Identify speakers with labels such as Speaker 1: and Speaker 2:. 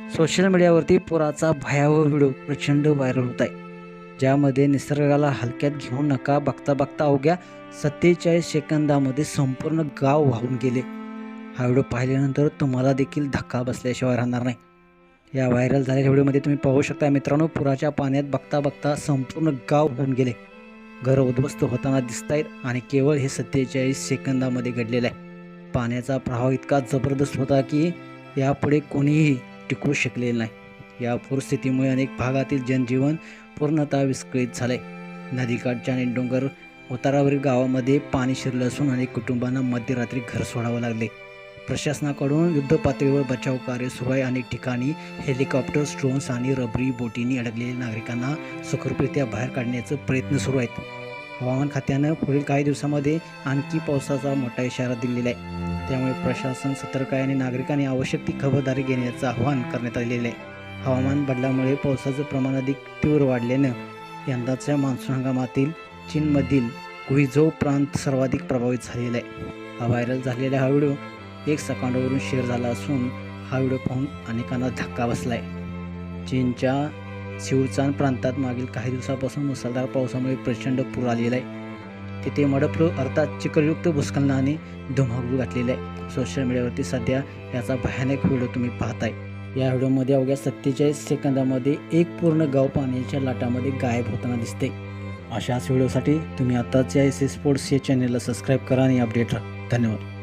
Speaker 1: Social मीडियावरती पुराचा भयावह व्हिडिओ प्रचंड व्हायरल होत आहे, ज्यामध्ये निसर्गाला हलक्यात घेऊ नका बघता बघता अवघ्या 47 सेकंदामध्ये संपूर्ण गाव वाहून गेले. हा व्हिडिओ पाहिल्यानंतर तुम्हाला देखील धक्का बसल्याशिवाय राहणार नाही. या व्हायरल झालेल्या व्हिडिओमध्ये तुम्ही पाहू शकता मित्रांनो, पुराच्या पाण्यात बघता बघता संपूर्ण गाव वाहून गेले. घर उद्ध्वस्त होताना दिसत आहेत आणि केवळ हे 47 सेकंदामध्ये घडलेलं आहे. पाण्याचा प्रवाह इतका जबरदस्त होता की यापुढे कोणीही टिकू शकलेलं नाही. या पूरस्थितीमुळे अनेक भागातील जनजीवन पूर्णतः विस्कळीत झाले. नदीकाठच्या आणि डोंगर उतारावरील गावामध्ये पाणी शिरलं असून अनेक कुटुंबांना मध्यरात्री घर सोडावं लागले. प्रशासनाकडून युद्धपातळीवर बचाव कार्य सुरू आहे. अनेक ठिकाणी हेलिकॉप्टर्स, ड्रोन्स आणि रबरी बोटींनी अडकलेल्या नागरिकांना सुखरूपरित्या बाहेर काढण्याचे प्रयत्न सुरू आहेत. हवामान खात्यानं पुढील काही दिवसांमध्ये आणखी पावसाचा मोठा इशारा दिलेला आहे. त्यामुळे प्रशासन सतर्क आहे आणि नागरिकांनी आवश्यक ती खबरदारी घेण्याचं आवाहन करण्यात आलेलं आहे. हवामान बदलामुळे पावसाचं प्रमाण अधिक तीव्र वाढल्यानं यंदाच्या मान्सून हंगामातील चीनमधील गुइझोऊ प्रांत सर्वाधिक प्रभावित झालेला आहे. हा व्हायरल झालेला हा व्हिडिओ 1 सेकंदावरून शेअर झाला असून हा व्हिडिओ पाहून अनेकांना धक्का बसला आहे. चीनच्या सिवचान प्रांतात मागील काही दिवसापासून मुसळधार पावसामुळे प्रचंड पूर आलेला आहे. तिथे मडपलो अर्थात चिखलयुक्त भूस्खलनाने धुमाकूळ घातलेला आहे. सोशल मीडियावरती सध्या याचा भयानक व्हिडिओ तुम्ही पाहताय. या व्हिडिओमध्ये अवघ्या 47 सेकंदामध्ये एक पूर्ण गाव पाण्याच्या लाटामध्ये गायब होताना दिसते. अशाच व्हिडिओसाठी तुम्ही आताच या एस एस स्पोर्ट्स या चॅनलला सबस्क्राईब करा आणि अपडेट राहा. धन्यवाद.